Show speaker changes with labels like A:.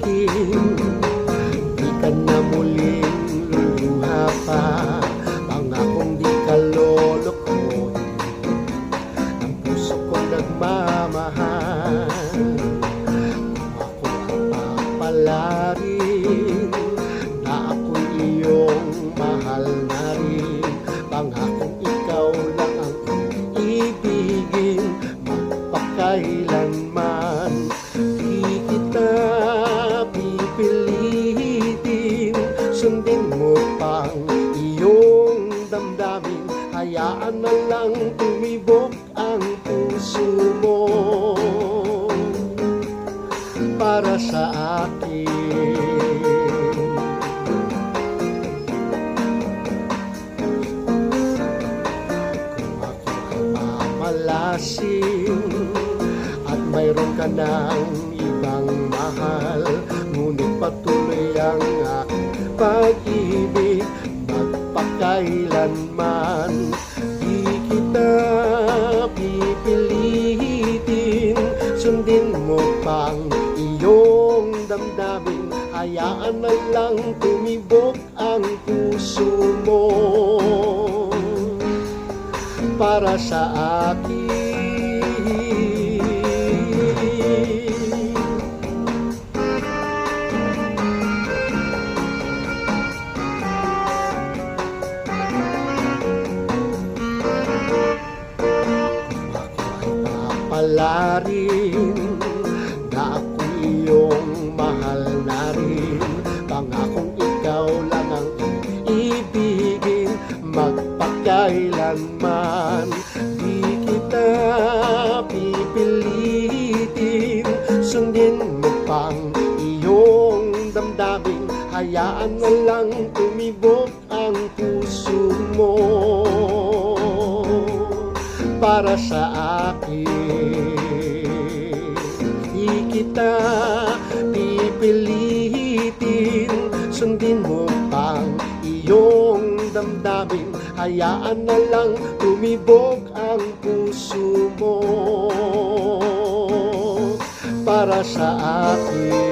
A: akin, di ka na muling luluha pa. Pangakong di ka lolokohin ng puso kong nagmamahal. Ako ang papalarin na ako'y iyong mahal na rin. Pangakong ikaw lang ang ibigin magpakailanman. Di kita pipilitin, sundin mo pang iyong damdamin. Hayaan na lang tumibok ang puso mo para sa akin. Kung ako ay mamalasing at mayroon ka ng ibang mahal, ngunit patuloy ang aking pag-ibig magpakailanman. Di kita pipilitin, sundin mo pang iyong damdamin. Hayaan na lang tumibok ang puso mo para sa akin. Palarin na ako'y iyong mahal na rin. Pangakong ikaw lang ang ibigin magpakailanman. Di kita pipilitin, sundin mo pang iyong damdamin. Hayaan na lang tumibok ang puso mo para sa akin. Di kita pipilitin, sundin mo pang iyong damdamin. Hayaan na lang tumibok ang puso mo para sa akin.